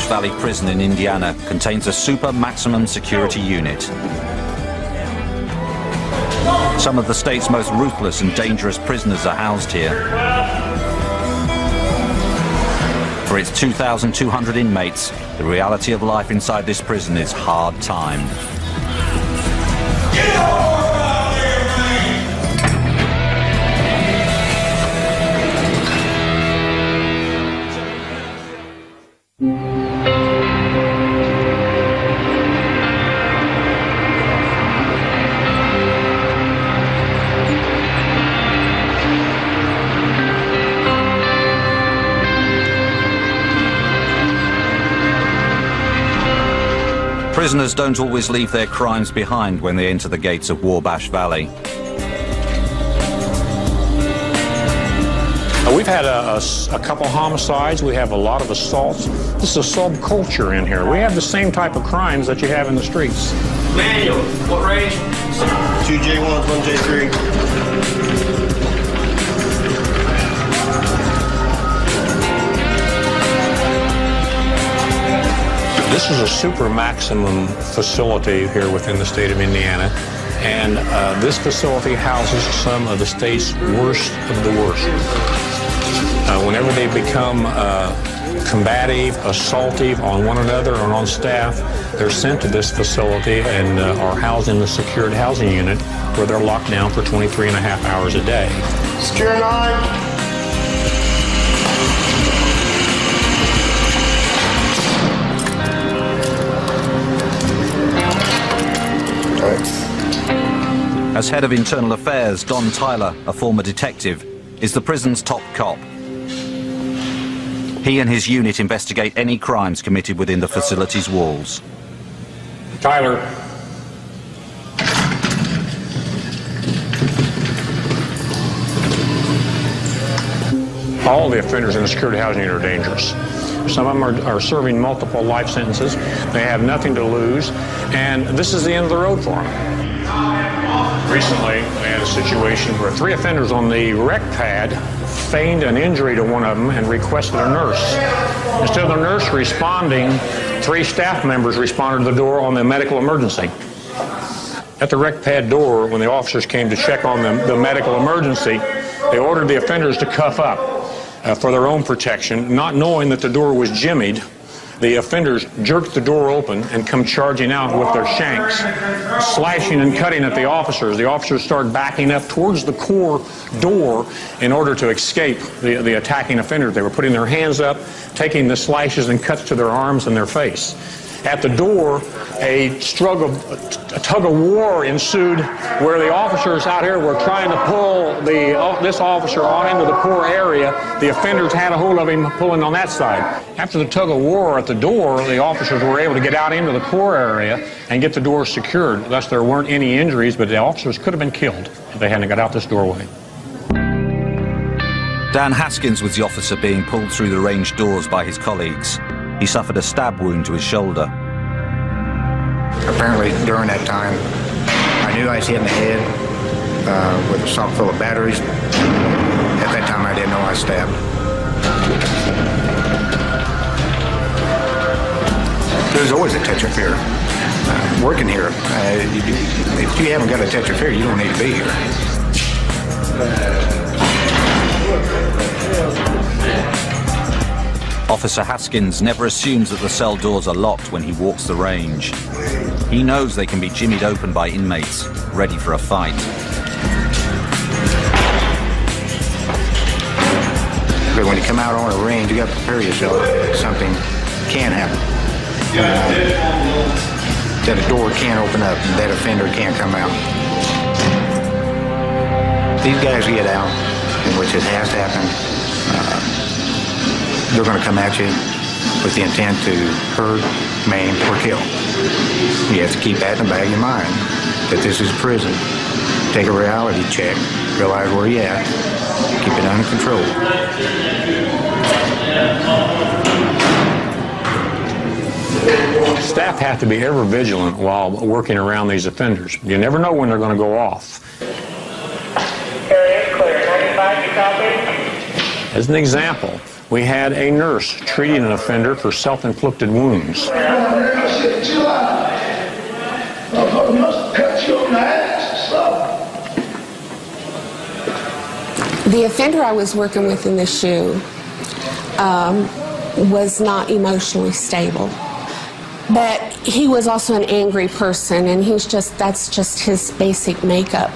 Wabash Valley Prison in Indiana contains a super maximum security unit. Some of the state's most ruthless and dangerous prisoners are housed here. For its 2,200 inmates, the reality of life inside this prison is hard-timed. Prisoners don't always leave their crimes behind when they enter the gates of Wabash Valley. We've had a couple homicides. We have a lot of assaults. This is a subculture in here. We have the same type of crimes that you have in the streets. Manual, what range? 2 J1s, 1 J3. This is a super maximum facility here within the state of Indiana, and this facility houses some of the state's worst of the worst. Whenever they become combative, assaultive on one another or on staff, they're sent to this facility and are housed in the secured housing unit where they're locked down for 23 and a half hours a day. Secure 9. As head of internal affairs, Don Tyler, a former detective, is the prison's top cop. He and his unit investigate any crimes committed within the facility's walls. Tyler. All the offenders in the security housing unit are dangerous. Some of them are serving multiple life sentences. They have nothing to lose, and this is the end of the road for them. Recently, we had a situation where 3 offenders on the rec pad feigned an injury to one of them and requested a nurse. Instead of the nurse responding, 3 staff members responded to the door on the medical emergency. At the rec pad door, when the officers came to check on the medical emergency, they ordered the offenders to cuff up for their own protection, not knowing that the door was jimmied. The offenders jerked the door open and come charging out with their shanks, slashing and cutting at the officers. The officers started backing up towards the core door in order to escape the attacking offenders. They were putting their hands up, taking the slashes and cuts to their arms and their face. At the door, a tug of war ensued where the officers out here were trying to pull this officer on into the core area. The offenders had a hold of him pulling on that side. After the tug of war at the door, the officers were able to get out into the core area and get the door secured. Thus, there weren't any injuries, but the officers could have been killed if they hadn't got out this doorway. Dan Haskins was the officer being pulled through the range doors by his colleagues. He suffered a stab wound to his shoulder. Apparently, during that time, I knew I was hit in the head with a sock full of batteries. At that time, I didn't know I was stabbed. There's always a touch of fear. Working here, if you haven't got a touch of fear, you don't need to be here. Officer Haskins never assumes that the cell doors are locked when he walks the range. He knows they can be jimmied open by inmates, ready for a fight. But when you come out on a range, you got to prepare yourself. Something can happen. That a door can't open up and that offender can't come out. These guys get out, in which it has to happen. They're going to come at you with the intent to hurt, maim, or kill. You have to keep that in the back of your mind, that this is prison. Take a reality check, realize where you're at, keep it under control. Staff have to be ever vigilant while working around these offenders. You never know when they're going to go off. Area clear. 95, you copy? As an example, we had a nurse treating an offender for self-inflicted wounds. The offender I was working with in the SHU was not emotionally stable. But he was also an angry person, and that's just his basic makeup.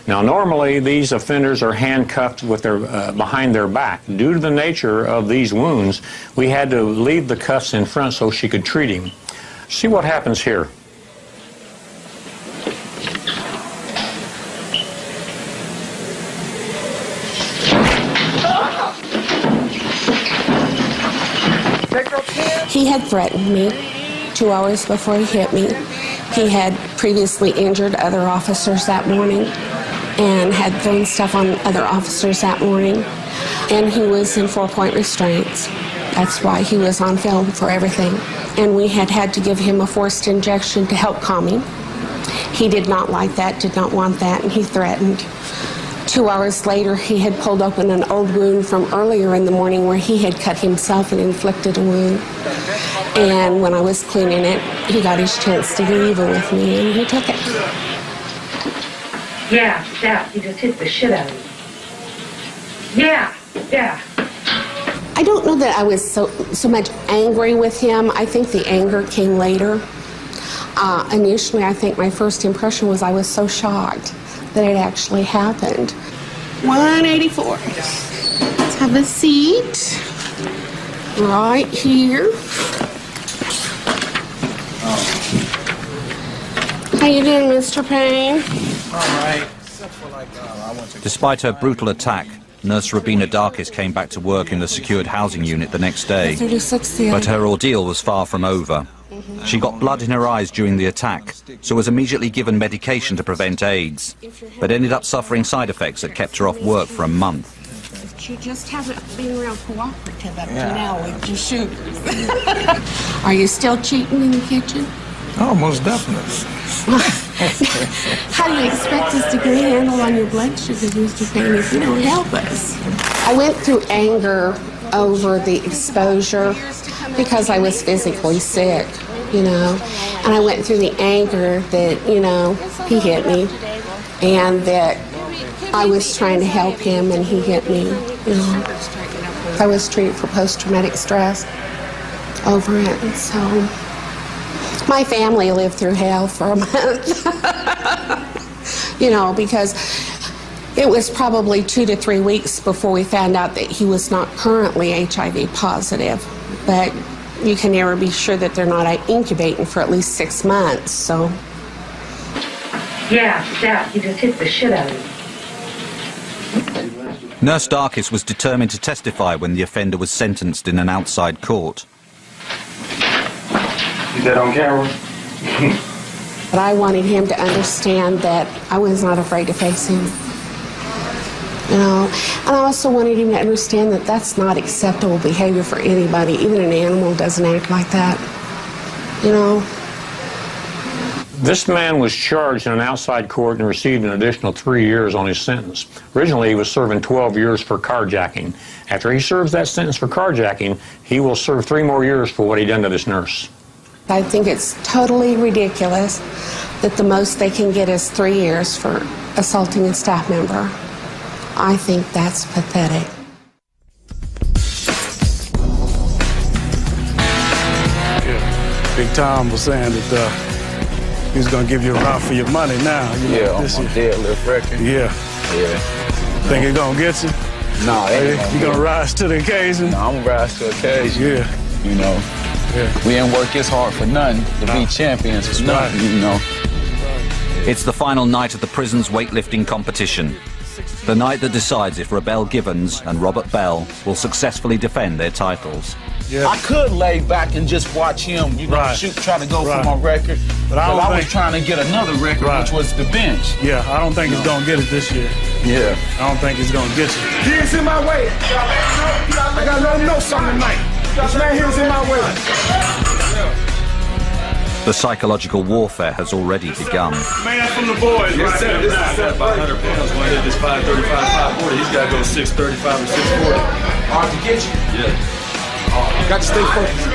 Now, normally these offenders are handcuffed with their behind their back. Due to the nature of these wounds, we had to leave the cuffs in front so she could treat him. See what happens here. He had threatened me 2 hours before he hit me. He had previously injured other officers that morning and had thrown stuff on other officers that morning. And he was in 4-point restraints. That's why he was on film for everything. And we had to give him a forced injection to help calm him. He did not like that, did not want that, and he threatened. 2 hours later, he had pulled open an old wound from earlier in the morning where he had cut himself and inflicted a wound. And when I was cleaning it, he got his chance to get even with me, and he took it. Yeah, he just hit the shit out of me. Yeah. I don't know that I was so much angry with him. I think the anger came later. Initially, I think my first impression was I was so shocked that it actually happened. 184. Let's have a seat right here. How you doing, Mr. Payne? All right. Despite her brutal attack, Nurse Robina Darkis came back to work in the secured housing unit the next day. But her ordeal was far from over. She got blood in her eyes during the attack, so was immediately given medication to prevent AIDS, but ended up suffering side effects that kept her off work for a month. You just haven't been real cooperative up to now with your shooters. Are you still cheating in the kitchen? Oh, most definitely. How do you expect us to get a handle on your blood sugar, Mr. Payne, if you don't help us? I went through anger over the exposure because I was physically sick, you know. And I went through the anger that, you know, he hit me and that I was trying to help him and he hit me, you know. I was treated for post-traumatic stress over it, and so my family lived through hell for a month, you know, because it was probably 2 to 3 weeks before we found out that he was not currently HIV positive, but you can never be sure that they're not incubating for at least 6 months, so. Yeah, he just hit the shit out of me. Nurse Darkis was determined to testify when the offender was sentenced in an outside court. Is that on camera? But I wanted him to understand that I was not afraid to face him. You know, and I also wanted him to understand that that's not acceptable behavior for anybody. Even an animal doesn't act like that, you know. This man was charged in an outside court and received an additional 3 years on his sentence. Originally, he was serving 12 years for carjacking. After he serves that sentence for carjacking, he will serve 3 more years for what he done to this nurse. I think it's totally ridiculous that the most they can get is 3 years for assaulting a staff member. I think that's pathetic. Yeah, Big Tom was saying that he was going to give you a run for your money now. You know, Yeah, this on my deadlift record. Yeah. Think it's going to get you? No, You going to rise to the occasion? No, I'm going to rise to the occasion. Yeah. You know, we didn't work this hard for nothing to be champions for nothing, you know. It's the final night of the prison's weightlifting competition. The night that decides if Rebel Givens and Robert Bell will successfully defend their titles. Yeah. I could lay back and just watch him, you know, shoot, try to go for my record. But I was trying to get another record, which was the bench. Yeah, I don't think he's going to get it this year. Yeah. I don't think he's going to get you. He is in my way. I got to let him know something tonight. This man here is in my way. The psychological warfare has already begun. Man from the boys, This is set by 100 pounds. When I hit this 535, 540, he's got to go 635 or 640. Hard to get you. Yeah. Got to stay focused.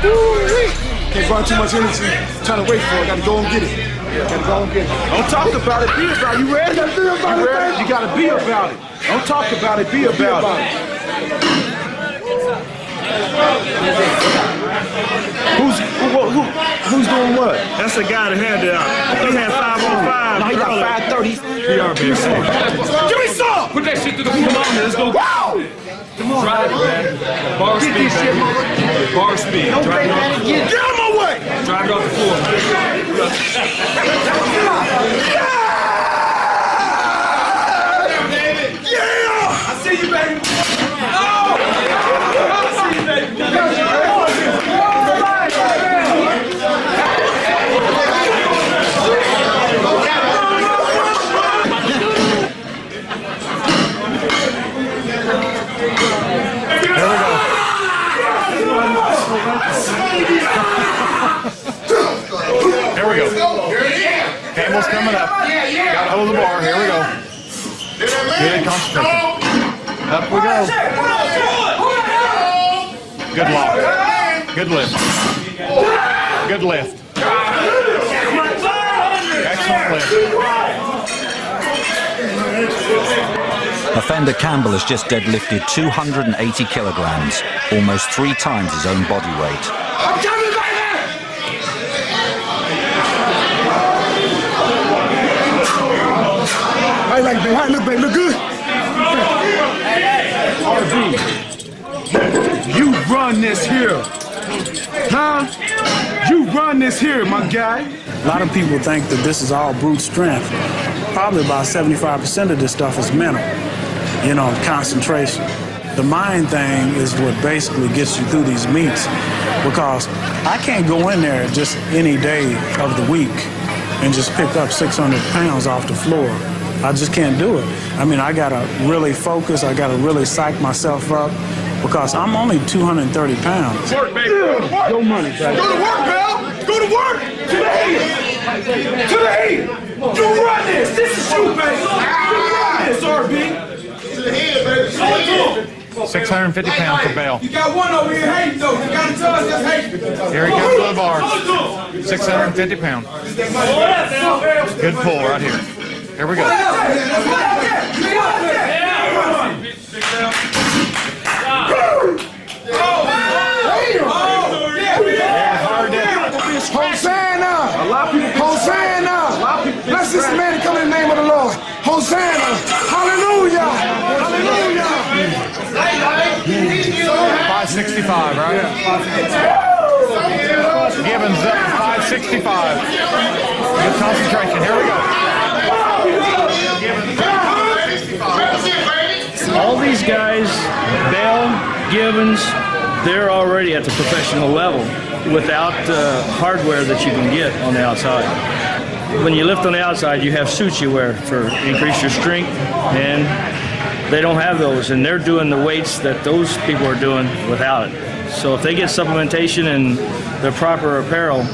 Woo-wee. Can't burn too much energy trying to wait for it. Got to go and get it. Got to go and get it. Don't talk about it. Be about it. You ready? You ready? You got to be about it. Don't talk about it. Be about it. Who's doing what? That's the guy that had the. He had 505. No, he got 530. Give me some. Put that shit to the floor. Come on, let's go. Wow. Come on. Drive it, man. Bar speed, baby. Bar speed. Drive it off the floor. Get out of my way. Drive it off the floor. Yeah! I see you, baby. Oh! I see you, baby. Here we go. Campbell's coming up. Got hold of the bar. Here we go. Good concentration. Up we go. Good lock. Good lift. Good lift. Excellent lift. Offender Campbell has just deadlifted 280 kilograms, almost 3 times his own body weight. I'm coming, baby! How you like it, baby? How you look, baby? Look good? RB, you run this here. Huh? You run this here, my guy. A lot of people think that this is all brute strength. Probably about 75% of this stuff is mental, you know, concentration. The mind thing is what basically gets you through these meets, because I can't go in there just any day of the week and just pick up 600 pounds off the floor. I just can't do it. I mean, I gotta really focus, I gotta really psych myself up, because I'm only 230 pounds. Work, baby. Go money, baby. Go to work, pal. Go to work. To the heat. To the heat. You run this. This is you, baby. You run this, RB. To the head, baby. 650 pounds for Bell. You got one over here hating, though. You got a judge that's hating. Here he comes to the bar. 650 pounds. Good pull right here. Here we go. Hosanna! Hosanna! Bless this man and come in the name of the Lord. Hosanna! Hallelujah! Hallelujah! 565, right? Gibbons up 565. Good concentration. Here we go. All these guys, Bell, Gibbons, they're already at the professional level without the hardware that you can get on the outside. When you lift on the outside, you have suits you wear for increase your strength, and they don't have those, and they're doing the weights that those people are doing without it. So if they get supplementation and the proper apparel,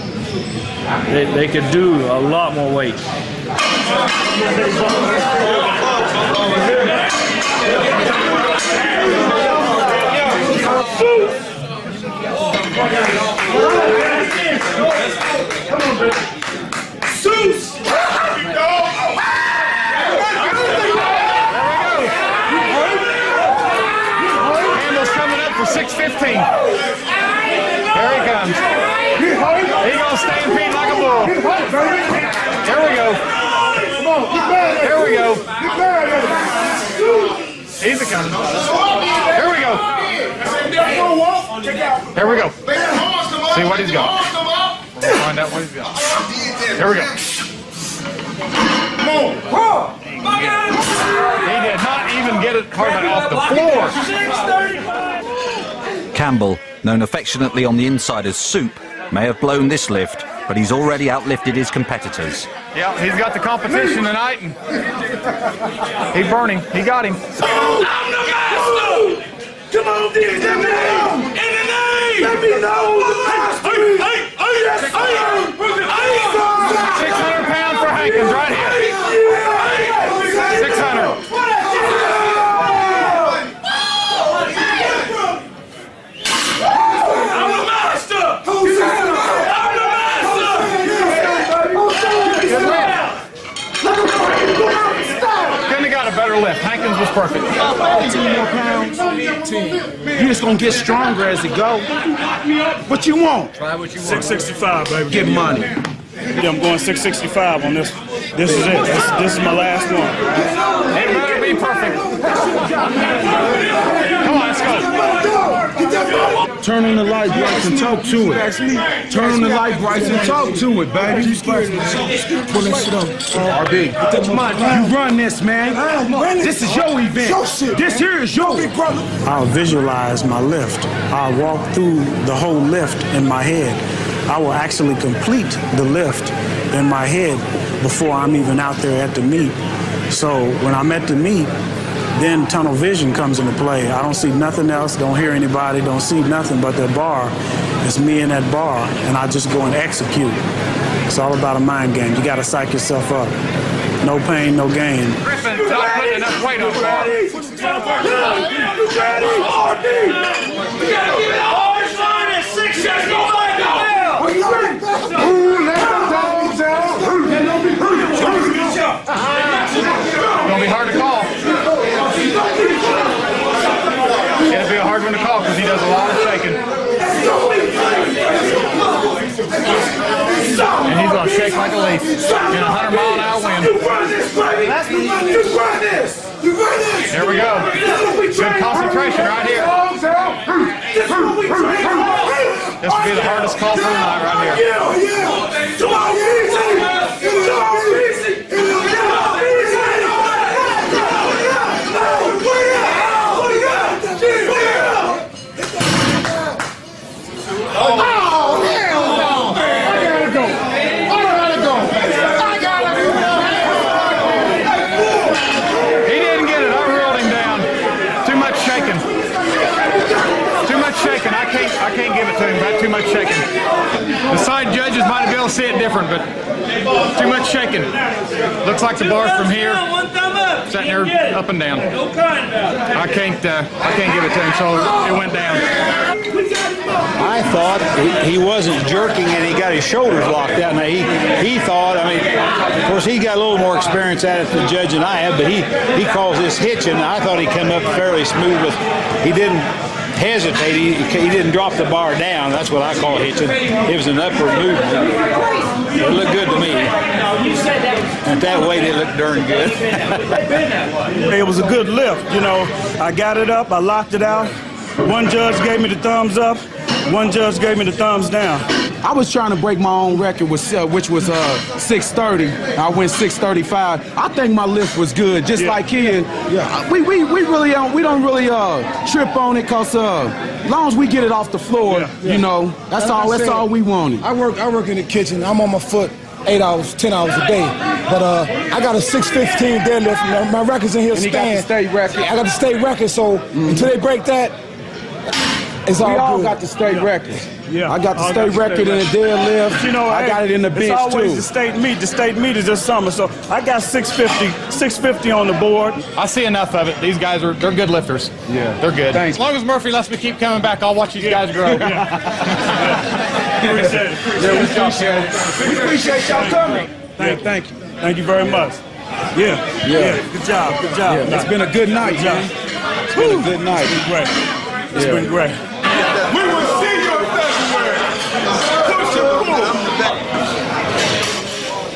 they could do a lot more weight. Zeus! Campbell's coming up for 615. Here he comes. He's gonna stampede like a bull. Here we go. Here we go. He's a coming. Here we go. Here we go. See what he's got. Find out what he's got. Here we go. He did not even get it hardly off the floor. Campbell, known affectionately on the inside as Soup, may have blown this lift, but he's already outlifted his competitors. Yeah, he's got the competition tonight, and he's burning. He got him. I'm the master! Come on, dude, let me know! In the name! Let me know the master! Yes, I am! 600 pounds for Hankins right here. 600. perfect. 15 more pounds. 10. You're just gonna get stronger as it go. What you want? Try what you want. 665, baby. Get money. Yeah, I'm going 665 on this. This is it. This is my last one. It better be perfect. Come on, let's go. Turn on the light brights and talk to it. Turn on the light brights and talk to it, baby. Pull that shit up. RB. You run this, man. This is your event. This here is your big brother. I'll visualize my lift. I'll walk through the whole lift in my head. I will actually complete the lift in my head before I'm even out there at the meet. So when I'm at the meet, then tunnel vision comes into play. I don't see nothing else, don't hear anybody, don't see nothing but that bar. It's me in that bar, and I just go and execute. It's all about a mind game. You gotta psych yourself up. No pain, no gain. Griffin's not putting enough weight on the bar. Gonna be hard to call. It'll be a hard one to call because he does a lot of shaking. And he's gonna shake like a leaf in a 100-mile-an-hour wind. There we go. Good concentration right here. This will be the hardest call for the night right here. I can't give it to him. Got too much shaking. The side judges might be able to see it different, but too much shaking. Looks like the bars from here, sitting there up and down. I can't give it to him, so it went down. I thought he wasn't jerking and he got his shoulders locked out. Now he thought, I mean, of course he got a little more experience at it than Judge and I have, but he calls this hitching. I thought he came up fairly smooth, but he didn't hesitate. He didn't drop the bar down. That's what I call hitching. It was an upward movement. It looked good to me. At that weight, it looked darn good. It was a good lift, you know. I got it up, I locked it out. One judge gave me the thumbs up, one judge gave me the thumbs down. I was trying to break my own record, which was 6:30. I went 6:35. I think my lift was good, just like his. Yeah. We don't really trip on it, cause as long as we get it off the floor, you know, that's all we wanted. I work in the kitchen. I'm on my foot 8 hours, 10 hours a day. But I got a 615 deadlift. My record's in here. And you got the state record. I got the state record. So until they break that, it's all good. We all got the state records. Yeah, I got the state record in the deadlift. You know, I got it in the bench too. It's always the state meet. The state meet is this summer, so I got 650 on the board. I see enough of it. These guys they're good lifters. Yeah, they're good. Thanks. As long as Murphy lets me keep coming back, I'll watch these guys grow. Appreciate it. We appreciate y'all coming. Thank you. Thank you very much. Yeah. Good job. Yeah. It's been a good night, John. It's been a good night. It's been great. It's been great. We will see you in February. Push it,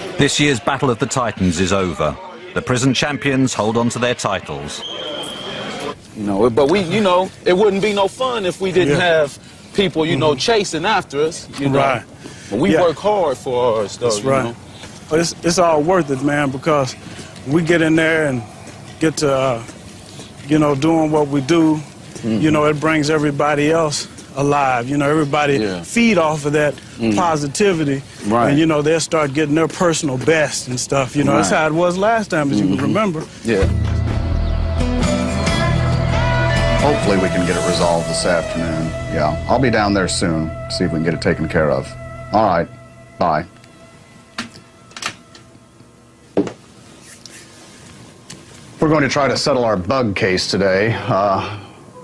pull. This year's Battle of the Titans is over. The prison champions hold on to their titles. You know, but it wouldn't be no fun if we didn't have people, chasing after us. Right. But we work hard for ours, though. That's right. But it's all worth it, man, because we get in there and get to, doing what we do. It brings everybody else alive. Everybody feed off of that positivity. Right. And, they'll start getting their personal best and stuff. That's how it was last time, as you can remember. Yeah. Hopefully we can get it resolved this afternoon. Yeah, I'll be down there soon, see if we can get it taken care of. All right, bye. We're going to try to settle our bug case today.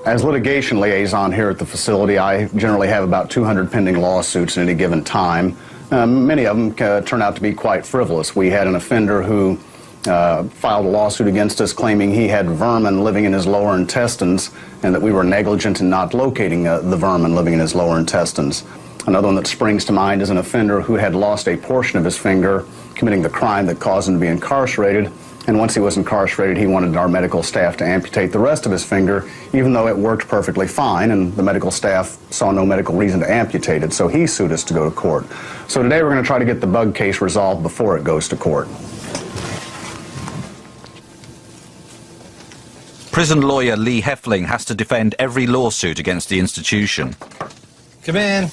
As litigation liaison here at the facility, I generally have about 200 pending lawsuits at any given time. Many of them turn out to be quite frivolous. We had an offender who filed a lawsuit against us claiming he had vermin living in his lower intestines and that we were negligent in not locating the vermin living in his lower intestines. Another one that springs to mind is an offender who had lost a portion of his finger, committing the crime that caused him to be incarcerated. And once he was incarcerated, he wanted our medical staff to amputate the rest of his finger, even though it worked perfectly fine, and the medical staff saw no medical reason to amputate it, so he sued us to go to court. So today we're going to try to get the bug case resolved before it goes to court. Prison lawyer Lee Heffling has to defend every lawsuit against the institution. Come in.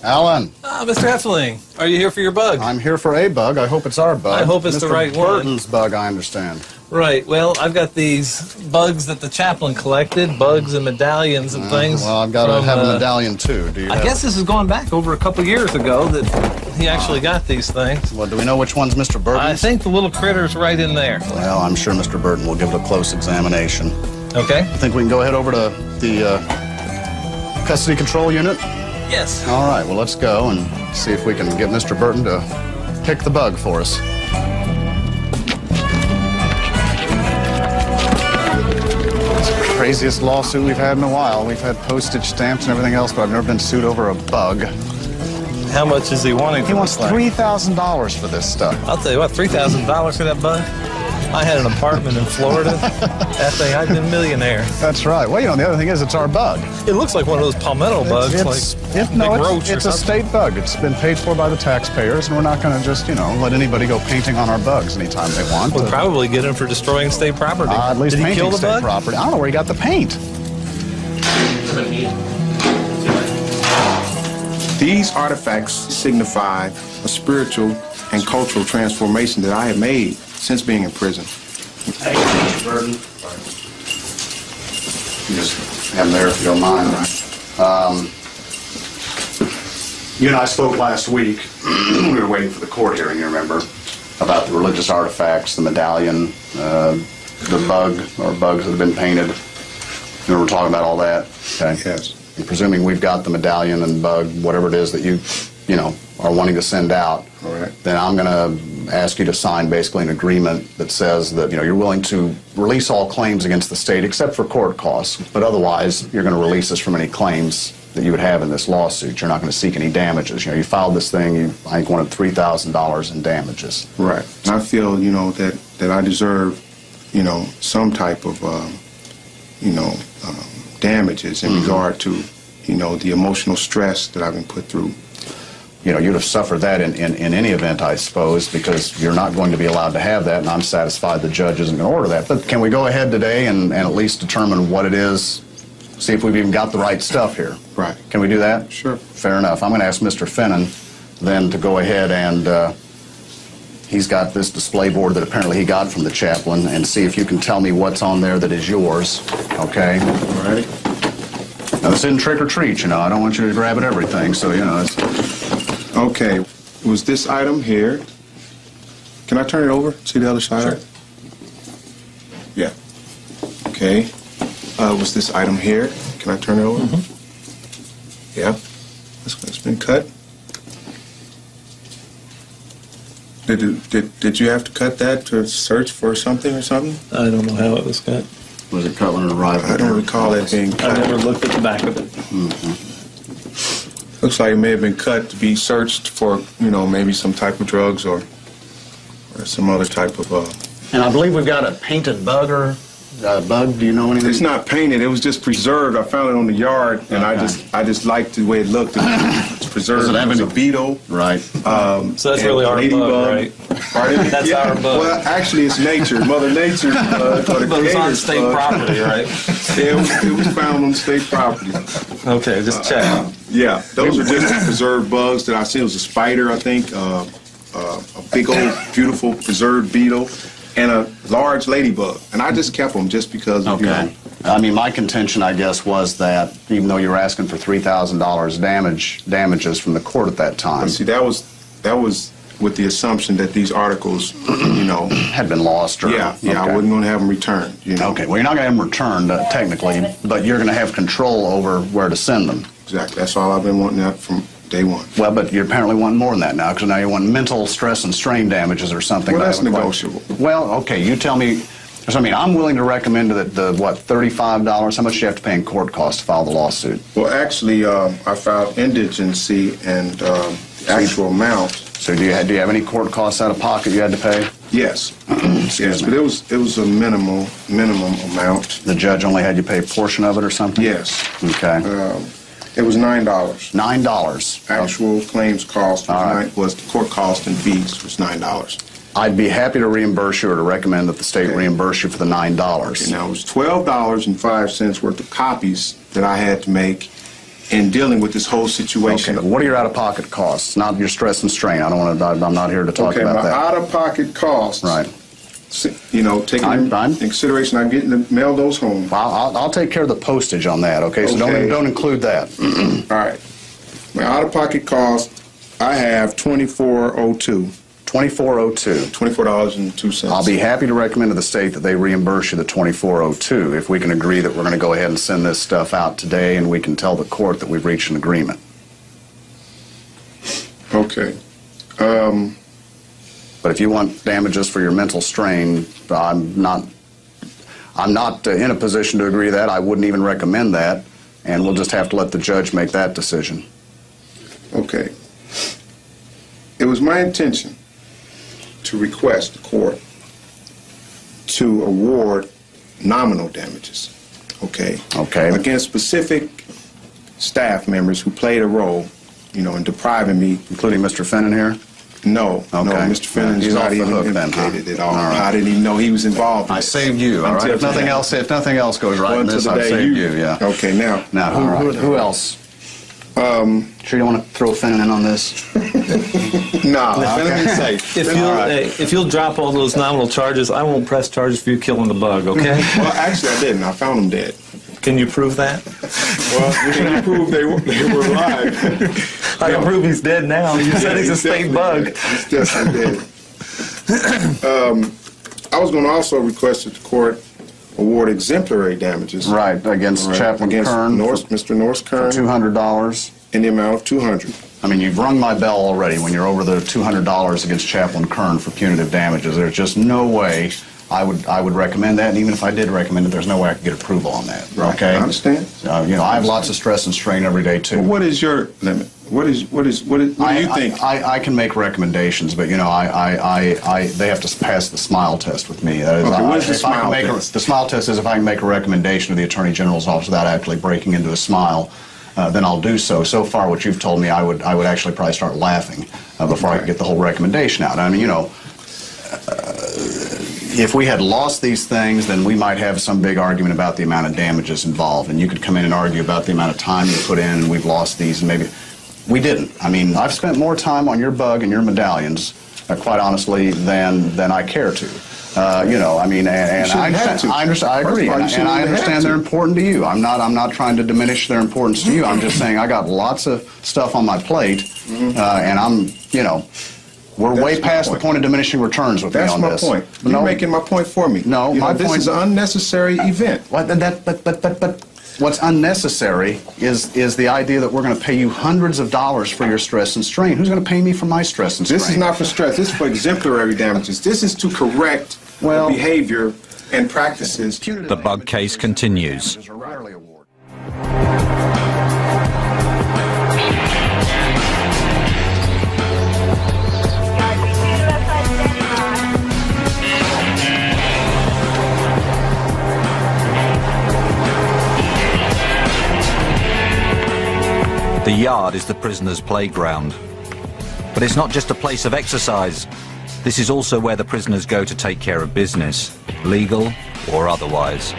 Alan. Ah, Mr. Heffling, are you here for your bug? I'm here for a bug. I hope it's our bug. I hope it's Mr. the right one. Burton's bug, I understand. Right. Well, I've got these bugs that the chaplain collected, bugs and medallions and things. Well, I've got to have a medallion, too. Do you I guess this is going back over a couple years ago that he actually got these things. Well, do we know which one's Mr. Burton's? I think the little critter's right in there. Well, I'm sure Mr. Burton will give it a close examination. Okay. I think we can go ahead over to the custody control unit? Yes. All right, well, let's go and see if we can get Mr. Burton to pick the bug for us. It's the craziest lawsuit we've had in a while. We've had postage stamps and everything else, but I've never been sued over a bug. How much is he wanting? He wants $3,000 for this stuff. I'll tell you what, $3,000 for that bug? I had an apartment in Florida. That thing, I'd been a millionaire. That's right. Well, you know, the other thing is it's our bug. It looks like one of those palmetto bugs, It's a state bug. It's been paid for by the taxpayers, and we're not going to just, you know, let anybody go painting on our bugs anytime they want. We'll probably get him for destroying state property. At least Did he kill the state bug? property. I don't know where he got the paint. These artifacts signify a spiritual and cultural transformation that I have made since being in prison. Thank you, Mr. Burton. You just have them there if you don't mind. You and I spoke last week. We were waiting for the court hearing, you remember, about the religious artifacts, the medallion, the bug, or bugs that have been painted. You remember talking about all that? Okay. Yes. And presuming we've got the medallion and bug, whatever it is that you know, are wanting to send out, all right, then I'm going to ask you to sign basically an agreement that says that, you know, you're willing to release all claims against the state except for court costs, but otherwise you're going to release us from any claims that you would have in this lawsuit. You're not going to seek any damages. You know, you filed this thing, you, I think, wanted $3,000 in damages. Right. I feel, you know, that I deserve, you know, some type of, you know, damages in regard to, you know, the emotional stress that I've been put through. You know, you'd have suffered that in any event, I suppose, because you're not going to be allowed to have that, and I'm satisfied the judge isn't going to order that. But can we go ahead today and at least determine what it is, see if we've even got the right stuff here? Right. Can we do that? Sure. Fair enough. I'm going to ask Mr. Finnan then to go ahead and he's got this display board that apparently he got from the chaplain, and see if you can tell me what's on there that is yours, okay? All right. Now, this isn't trick or treat, you know. I don't want you to grab at everything, so, you know, it's... Okay, it was this item here. Can I turn it over? See the other side? Sure. Yeah. Okay. Was this item here? Can I turn it over? Mm-hmm. Yeah. It's been cut. Did you have to cut that to search for something or something? I don't know how it was cut. Was it cut when it arrived? I don't recall it being cut. I never looked at the back of it. Mm-hmm. Looks like it may have been cut to be searched for, you know, maybe some type of drugs or some other type of... And I believe we've got a painted bug or bug. Do you know anything? It's not painted. It was just preserved. I found it on the yard, and okay. I just liked the way it looked. It's preserved. Does it have It was any... a beetle. Right. So that's really our bug, right? Pardon? That's yeah. our bug. Well, actually, it's nature. Mother Nature's bug. But it's on state property, right? Yeah, it was found on state property. Okay, just check. Yeah, those are just preserved bugs that I seen. It was a spider, I think, a big old, beautiful preserved beetle, and a large ladybug. And I just kept them just because of, you know. I mean, my contention, I guess, was that even though you were asking for $3,000 damages from the court at that time. See, that was with the assumption that these articles, you know, had been lost. Or, yeah, okay. I wasn't going to have them returned. You know? Okay, well, you're not going to have them returned technically, but you're going to have control over where to send them. Exactly. That's all I've been wanting that from Day one. Well, but you apparently want more than that now, because now you want mental stress and strain damages or something. Well, that's negotiable. Well, okay, you tell me. So, I mean, I'm willing to recommend that $35, how much do you have to pay in court costs to file the lawsuit? Well, actually, I filed indigency and actual amount. So do you have any court costs out of pocket you had to pay? Yes. Yes, but it was a minimum amount. The judge only had you pay a portion of it or something? Yes. Okay. It was $9. $9. Actual claims cost was the court cost and fees was $9. I'd be happy to reimburse you or to recommend that the state reimburse you for the $9. Okay, now, it was $12.05 worth of copies that I had to make in dealing with this whole situation. Okay, what are your out-of-pocket costs? Not your stress and strain. I'm not here to talk about that. My out-of-pocket costs. Right. You know, taking in consideration, I'm getting to mail those home. I'll take care of the postage on that, okay? So don't include that. All right. My out-of-pocket cost, I have $24.02. $24.02. $24.02. I'll be happy to recommend to the state that they reimburse you the $24.02 if we can agree that we're going to go ahead and send this stuff out today and we can tell the court that we've reached an agreement. Okay. But if you want damages for your mental strain, I'm not in a position to agree to that. I wouldn't even recommend that, and we'll just have to let the judge make that decision. Okay. It was my intention to request the court to award nominal damages, okay, against specific staff members who played a role, you know, in depriving me. Including Mr. Finnan here? No, no, Mr. Finnan's not even implicated at all. Right. I didn't even know he was involved in I saved you, all right? If nothing else goes right in this, I've saved you, yeah. Okay, now. Now, who else? Sure you don't want to throw Finnan in on this? No, Finnan is safe. If you'll drop all those nominal charges, I won't press charges for you killing the bug, okay? Well, actually, I didn't. I found them dead. Can you prove that? Well, can you prove they were alive? I can prove he's dead now. You said he's a state bug. He's definitely dead. I was going to also request that the court award exemplary damages. Right, against Chaplain Kern. Mr. Norris Kern. For $200. In the amount of $200. I mean, you've rung my bell already when you're over the $200 against Chaplain Kern for punitive damages. There's just no way I would recommend that, and even if I did recommend it, there's no way I could get approval on that. Right. Okay? I understand. You know, I have lots of stress and strain every day too. Well, what is your limit? What do you think? I can make recommendations, but you know, they have to pass the SMILE test with me. That is, okay, what is the SMILE test? The SMILE test is if I can make a recommendation to the Attorney General's office without actually breaking into a smile, then I'll do so. So far, what you've told me, I would actually probably start laughing before I could get the whole recommendation out. I mean, you know, if we had lost these things, then we might have some big argument about the amount of damages involved, and you could come in and argue about the amount of time you put in, and we've lost these, and maybe we didn't. I mean, I've spent more time on your bug and your medallions, quite honestly, than I care to. You know, I mean, and I agree, and I understand they're important to you. I'm not trying to diminish their importance to you. I'm just saying I got lots of stuff on my plate, and I'm, you know, we're way past the point of diminishing returns with me on this. That's my point. You're making my point for me. No, my point. This is an unnecessary event. But what's unnecessary is the idea that we're going to pay you hundreds of dollars for your stress and strain. Who's going to pay me for my stress and strain? This is not for stress. This is for exemplary damages. This is to correct behavior and practices. The bug case continues. The yard is the prisoner's playground. But it's not just a place of exercise. This is also where the prisoners go to take care of business, legal or otherwise.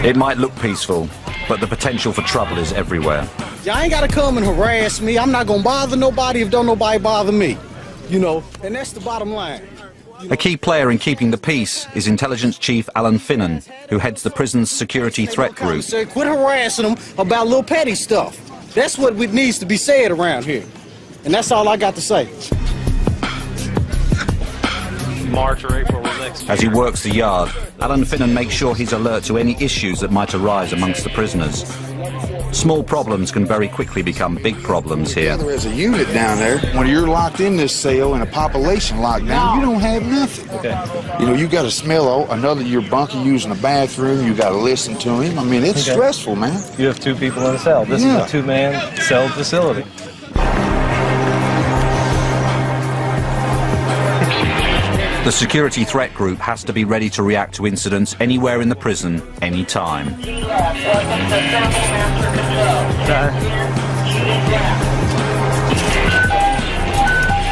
It might look peaceful, but the potential for trouble is everywhere. Y'all ain't gotta come and harass me. I'm not gonna bother nobody if don't nobody bother me. You know, and that's the bottom line. A key player in keeping the peace is Intelligence Chief Alan Finnan, who heads the prison's security threat group. Quit harassing them about little petty stuff. That's what needs to be said around here. And that's all I got to say. March or April, As he works the yard, Alan Finnan makes sure he's alert to any issues that might arise amongst the prisoners. Small problems can very quickly become big problems here. There's a unit down there. When you're locked in this cell and a population locked down, you don't have nothing. Okay. You know, you got to smell another your bunkie using the bathroom. You got to listen to him. I mean, it's stressful, man. You have 2 people in a cell. This is a 2-man cell facility. The security threat group has to be ready to react to incidents anywhere in the prison, anytime.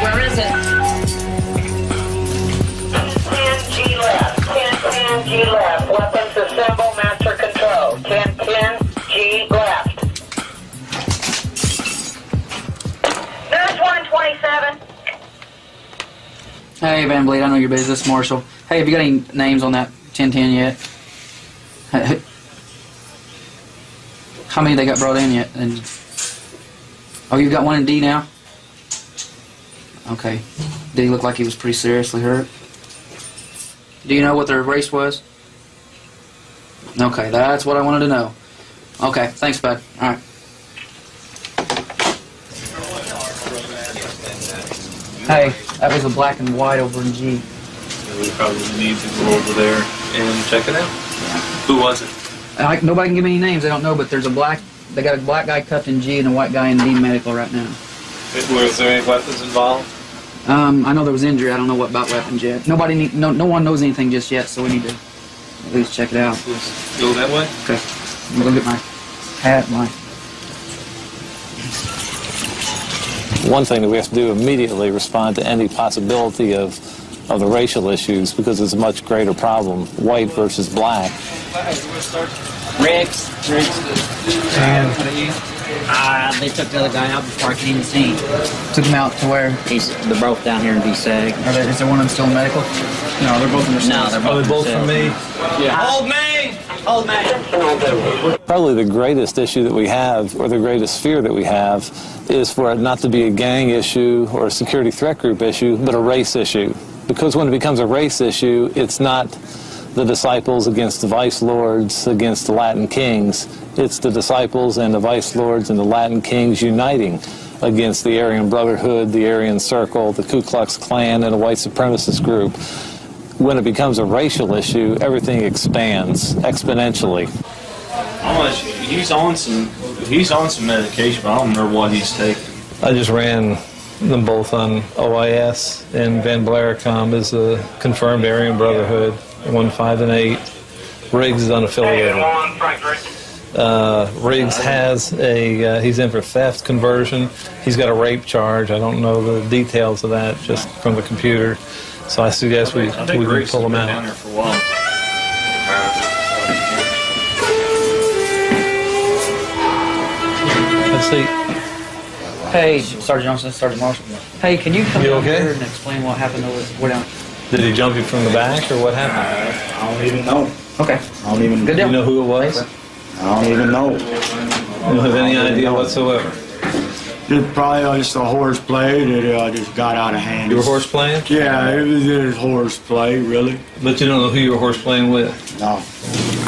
Where is it? 10G left. 10G left. Weapons assemble. Master control. 10G left. Nurse 127. Hey, Van Vliet, I know you're busy. This is Marshall. Hey, have you got any names on that 1010 yet? How many they got brought in yet? And oh, you've got one in D now? Okay. Did he look like he was pretty seriously hurt? Do you know what their race was? Okay, that's what I wanted to know. Okay, thanks, bud. All right. Hey, that was a black and white over in G. We probably need to go over there and check it out. Yeah. Who was it? Nobody can give me any names. They don't know, but there's a black. They got a black guy cuffed in G and a white guy in D medical right now. Was there any weapons involved? I know there was injury. I don't know what about weapons yet. No one knows anything just yet, so we need to at least check it out. Let's go that way. Okay. I'm gonna go get my hat, One thing that we have to do immediately respond to any possibility of the racial issues because it's a much greater problem, white versus black. Riggs. They took the other guy out before I came to see him. Took him out to where? They're both down here in DSAG. Is there one of them still in medical? No, they're both in the No, they're both from me? Yeah. Hold me! Hold me! Probably the greatest issue that we have, or the greatest fear that we have, is for it not to be a gang issue or a security threat group issue, but a race issue. Because when it becomes a race issue, it's not the disciples against the vice lords against the Latin kings. It's the disciples and the vice lords and the Latin kings uniting against the Aryan Brotherhood, the Aryan Circle, the Ku Klux Klan, and a white supremacist group. When it becomes a racial issue, everything expands exponentially. He's on some medication, but I don't remember what he's taking. I just ran them both on OIS, and Van Blaricom is a confirmed Aryan Brotherhood, 1, 5, and 8. Riggs is unaffiliated. Riggs has he's in for theft conversion. He's got a rape charge. I don't know the details of that just from the computer. So I suggest we can pull him out. Down there for a while. Let's see. Hey, Sergeant Johnson, Sergeant Marshall. Hey, can you come down here and explain what happened over down? Did he jump you from the back, or what happened? I don't even know. Okay. I don't even. Good deal. You know who it was? I don't even know. You don't have any idea whatsoever. It's probably just a horseplay that just got out of hand. You were horseplaying? Yeah, it was horseplay, really. But you don't know who you were horseplaying with? No.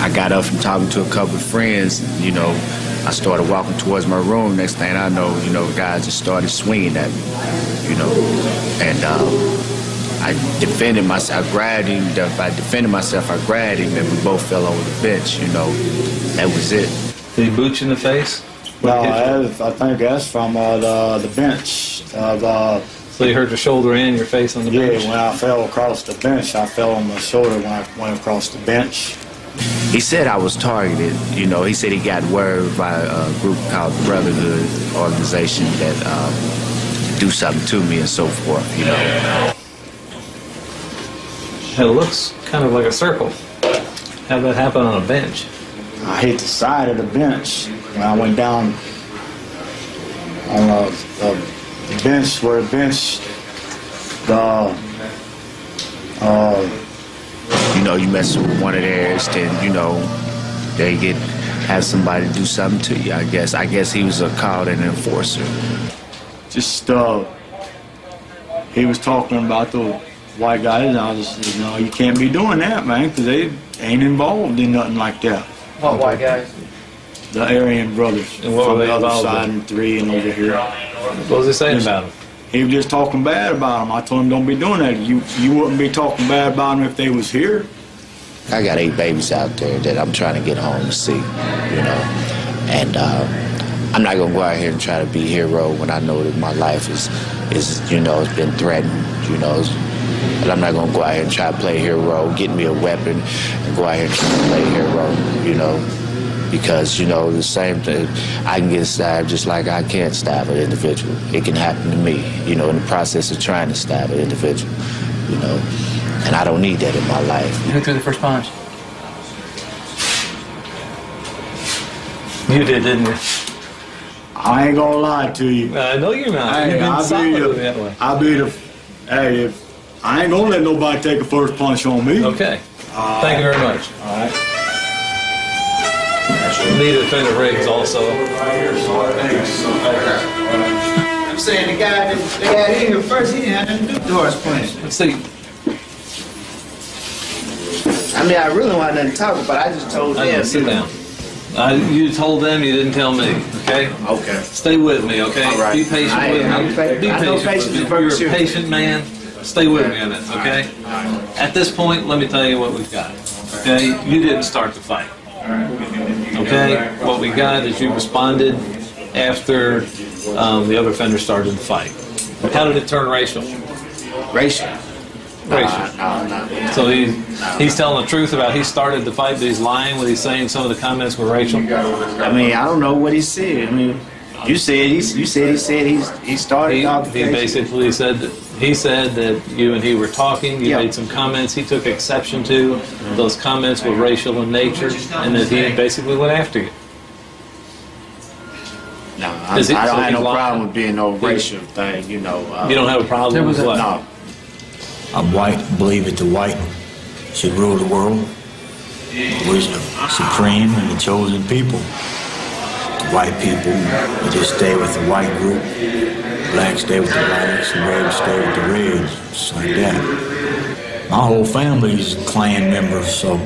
I got up from talking to a couple of friends, you know. I started walking towards my room. Next thing I know, guys just started swinging at me, And I defended myself. I grabbed him. By defending myself, I grabbed him, and we both fell over the bench, That was it. Did he boot you in the face? No, I think that's from the bench. So you hurt your shoulder and your face on the bench? Yeah, when I fell across the bench, I fell on my shoulder when I went across the bench. He said I was targeted. He said he got word by a group called Brotherhood organization that do something to me and so forth, It looks kind of like a circle. How'd that happen on a bench? I hit the side of the bench when I went down on the bench where the bench, you mess with one of theirs, then, they have somebody do something to you, I guess. I guess he was called an enforcer. Just, he was talking about the white guys, and I just said, no, you can't be doing that, man, because they ain't involved in nothing like that. What white guys? The Aryan brothers And what from were the they other involved side in? and 3 and over here. What was he saying about him? He was just talking bad about them. I told him, don't be doing that. You wouldn't be talking bad about them if they was here. I got 8 babies out there that I'm trying to get home to see, you know. And I'm not going to go out here and try to be a hero when I know that my life is you know, it's been threatened, you know. And I'm not going to go out here and try to play hero, get me a weapon, and go out here and try to play hero, you know. Because, you know, the same thing, I can get stabbed just like I can't stab an individual. It can happen to me, you know, in the process of trying to stab an individual, you know. And I don't need that in my life. Who threw the first punch? You did, didn't you? I ain't gonna lie to you. I know you're not. Hey, You've been solid with that way. Hey, if I ain't gonna let nobody take a first punch on me. Okay. Thank you very much. All right. Need to defend the Riggs also. I'm saying the guy that had in here first, he didn't have nothing to do with Doris punch. Let's see. I mean, I really wanted nothing to talk about. I just told them. Sit down. You told them, you didn't tell me, okay? Okay. Stay with me, okay? All right. Be patient with me. Be patient with me. You're a patient man. Stay with me on it, okay? At this point, let me tell you what we've got, okay? You didn't start the fight, okay? What we got is you responded after the other offender started the fight. How did it turn racial? Racial? Racial. No. So he's telling the truth about he started the fight, but he's lying when he's saying some of the comments were racial. I mean, I don't know what he said. I mean, you said he started talking. He basically said that he said that you and he were talking. You made some comments he took exception to. Those comments were racial in nature, and that he basically went after you. No, I don't have no problem with being no racial thing. You know. You don't have a problem with what? No. I'm white, believe that the white should rule the world. We're the supreme and the chosen people. The white people, they just stay with the white group. Blacks stay with the blacks, and reds stay with the reds, just like that. My whole family is Klan members, so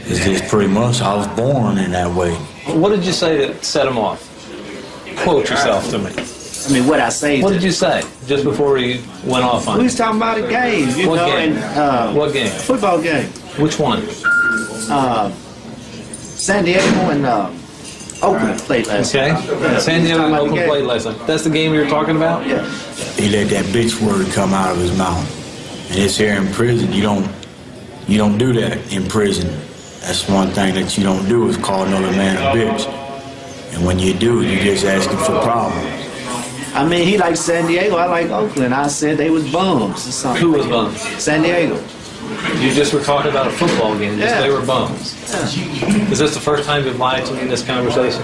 it's just pretty much, I was born in that way. What did you say that set him off? Quote yourself to me. I mean, what I say. What did you say just before you went off on We it? was talking about a game, you What know, game? and What game? Football game. Which one? San Diego and Oakland played last night. Okay. San Diego and Oakland played last night. That's the game you were talking about? Yeah. He let that bitch word come out of his mouth. And it's here in prison, you don't do that in prison. That's one thing that you don't do is call another man a bitch. And when you do, you're just asking for problems. I mean, he likes San Diego, I like Oakland. I said they was bums or something. Who was bums? San Diego. You just were talking about a football game. Yeah. They were bums. Yeah. Is this the first time you've lied to me in this conversation?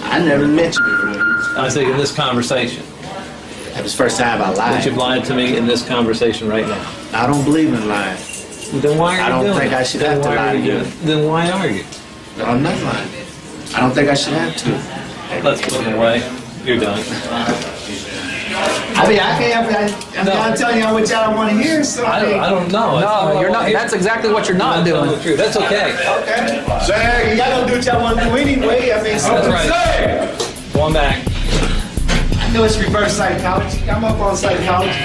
I never met you before. I say in this conversation. That was the first time I lied. That you've lied to me in this conversation right now. I don't believe in lying. Then why are you doing it? I don't think I should have to lie to you. Then why are you? No, I'm not lying. I don't think I should have to. Let's put it away. You're done. I mean, I'm telling you what y'all want to hear, so I don't know. No, you're not. That's exactly what you're not doing. That's okay. Okay. Say, y'all don't do what y'all want to do anyway. I mean, so That's right. Going back. I know it's reverse psychology. I'm up on psychology.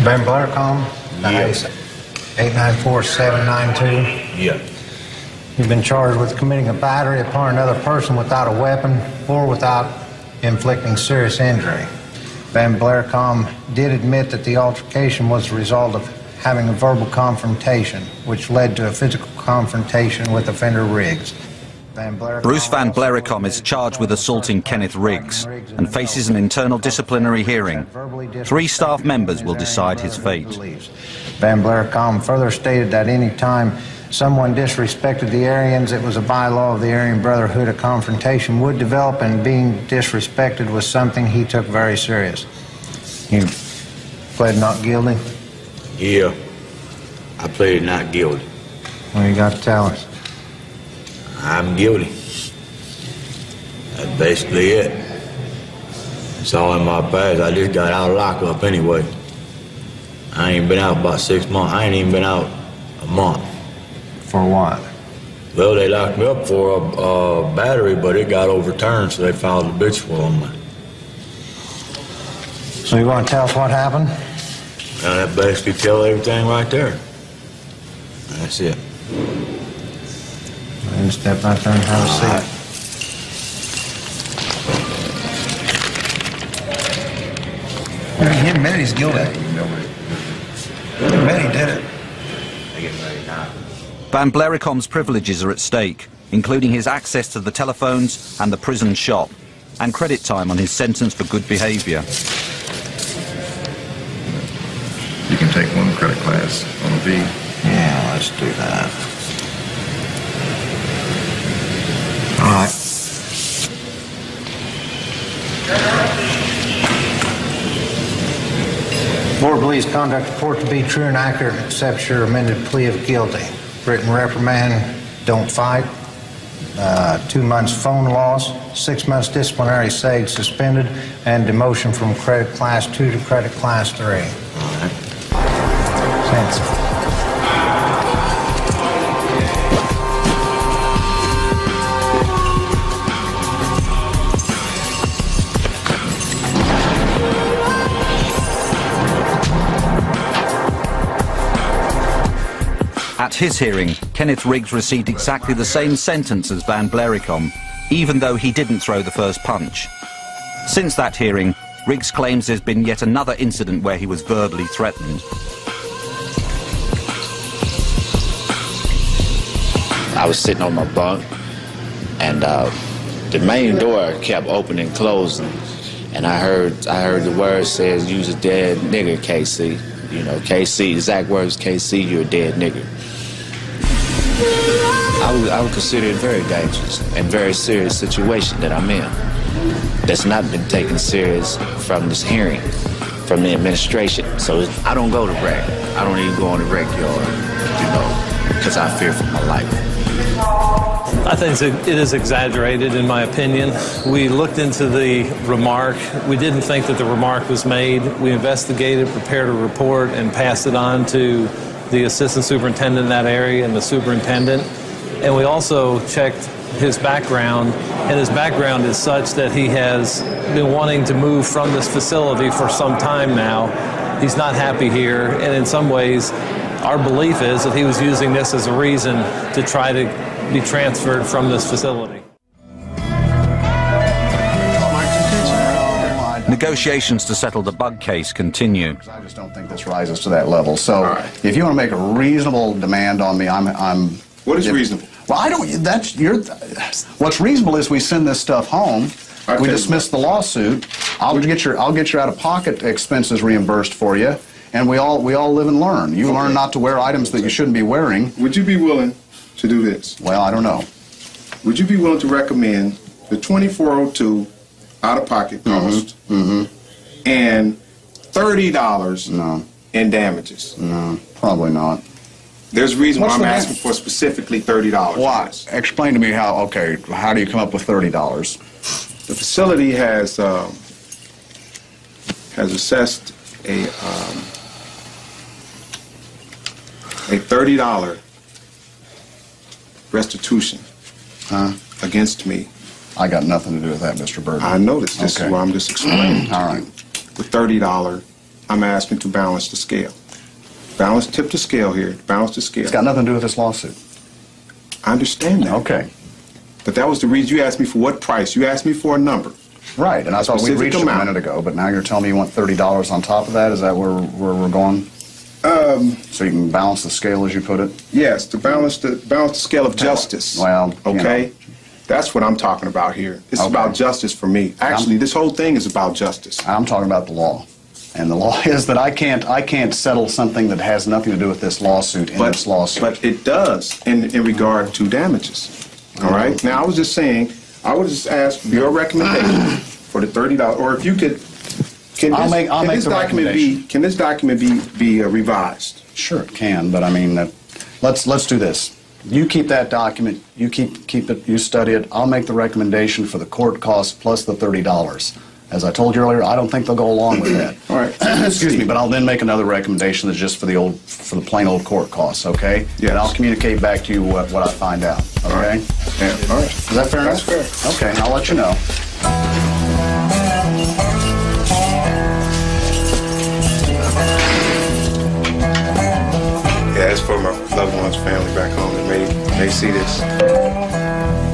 Ben Blarcom? Yes. 894-792? Yeah. You've been charged with committing a battery upon another person without a weapon or without inflicting serious injury. Van Blarcom did admit that the altercation was the result of having a verbal confrontation, which led to a physical confrontation with offender Riggs. Bruce Van Blaricom is charged with assaulting Kenneth Riggs and faces an internal disciplinary hearing. 3 staff members will decide his fate. Van Blaricom further stated that any time someone disrespected the Aryans, it was a bylaw of the Aryan Brotherhood. A confrontation would develop, and being disrespected was something he took very serious. You pled not guilty? Yeah, I pleaded not guilty. What do you got to tell us? I'm guilty. That's basically it. It's all in my past. I just got out of lockup anyway. I ain't been out about 6 months. I ain't even been out a month. For what? Well, they locked me up for a battery, but it got overturned, so they filed a bitch for on me. So you want to tell us what happened? Well, that basically tell everything right there. That's it. And step out there and have a seat. He admitted he's guilty. He admitted he did it. Van Blericom's privileges are at stake, including his access to the telephones and the prison shop, and credit time on his sentence for good behavior. You can take one credit class on a V. Yeah, let's do that. All right. Board believes conduct report to be true and accurate and accepts your amended plea of guilty. Written reprimand, don't fight. 2 months phone loss, 6 months disciplinary SAG suspended, and demotion from credit class 2 to credit class 3. All right. Thanks. At his hearing, Kenneth Riggs received exactly the same sentence as Van Blericom, even though he didn't throw the first punch. Since that hearing, Riggs claims there's been yet another incident where he was verbally threatened. I was sitting on my bunk, and the main door kept opening and closing, and I heard the word says, "You's a dead nigger, KC." You know, KC, exact words, KC, you're a dead nigger. I would consider it very dangerous and very serious situation that I'm in. That's not been taken serious from this hearing, from the administration. So I don't go to rec. I don't even go on the rec yard, you know, because I fear for my life. I think it is exaggerated, in my opinion. We looked into the remark. We didn't think that the remark was made. We investigated, prepared a report, and passed it on to the assistant superintendent in that area and the superintendent. And we also checked his background, and his background is such that he has been wanting to move from this facility for some time now. He's not happy here, and in some ways, our belief is that he was using this as a reason to try to be transferred from this facility. Negotiations to settle the Bug case continue. I just don't think this rises to that level. So if you want to make a reasonable demand on me, I'm What is reasonable? Well, I don't, that's your, what's reasonable is we send this stuff home, we dismiss the lawsuit, I'll get your out-of-pocket expenses reimbursed for you, and we all live and learn. You learn not to wear items that you shouldn't be wearing. Would you be willing to do this? Well, I don't know. Would you be willing to recommend the $2402 out-of-pocket cost and $30 in damages? No, probably not. There's a reason why I'm asking for specifically $30. Why? Explain to me how do you come up with $30? The facility has assessed a $30 restitution against me. I got nothing to do with that, Mr. Burton. I noticed. This is why I'm just explaining. All right. With $30, I'm asking to balance the scale. Tip the scale here. Balance the scale. It's got nothing to do with this lawsuit. I understand that. Okay. But that was the reason you asked me for what price. You asked me for a number. Right, and I thought we reached it a minute ago, but now you're telling me you want $30 on top of that? Is that where we're going? So you can balance the scale, as you put it? Yes, to balance the scale of justice. Well, okay. That's what I'm talking about here. It's about justice for me. Actually, this whole thing is about justice. I'm talking about the law. And the law is that I can't settle something that has nothing to do with this lawsuit in this lawsuit. But it does in regard to damages. All right? Now, I was just saying, I would just ask for your recommendation for the $30, or if you could, can this document be revised? Sure, it can, but I mean, let's do this. You keep that document, you keep it, you study it. I'll make the recommendation for the court costs plus the $30. As I told you earlier, I don't think they'll go along with that. All right. Excuse me, but I'll then make another recommendation that's just for the plain old court costs, okay? Yes. And I'll communicate back to you what I find out, okay? All right. Yeah, all right. Is that fair enough? That's fair. Okay, I'll let you know. Yeah, it's for my loved ones, family back home that may see this.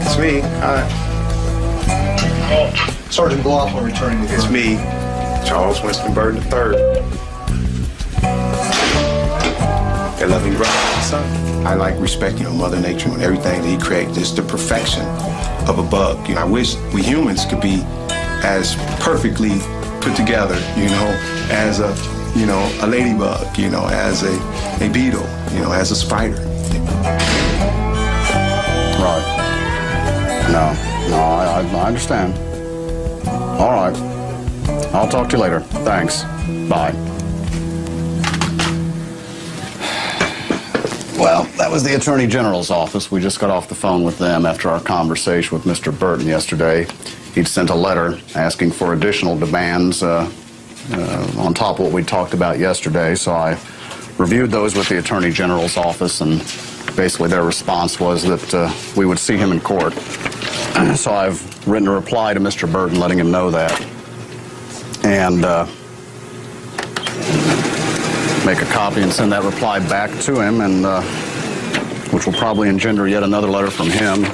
It's me. Hi. Sergeant McLaughlin returning to It's me, Charles Winston Burton III. That loving brother and son. I like respecting Mother Nature and everything that he created. Just the perfection of a bug. I wish we humans could be as perfectly put together, as a ladybug, as a beetle, as a spider. Right. No, I understand. All right. I'll talk to you later. Thanks. Bye. Well, that was the Attorney General's office. We just got off the phone with them after our conversation with Mr. Burton yesterday. He'd sent a letter asking for additional demands on top of what we talked about yesterday. So I reviewed those with the Attorney General's office, and basically their response was that we would see him in court. So I've written a reply to Mr. Burton letting him know that, and make a copy and send that reply back to him, and which will probably engender yet another letter from him,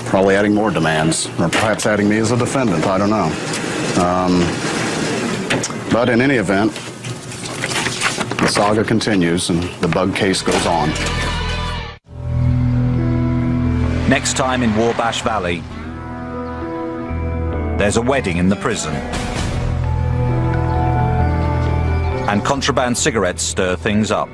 probably adding more demands, or perhaps adding me as a defendant, I don't know. But in any event, the saga continues and the bug case goes on. Next time in Wabash Valley, there's a wedding in the prison. And contraband cigarettes stir things up.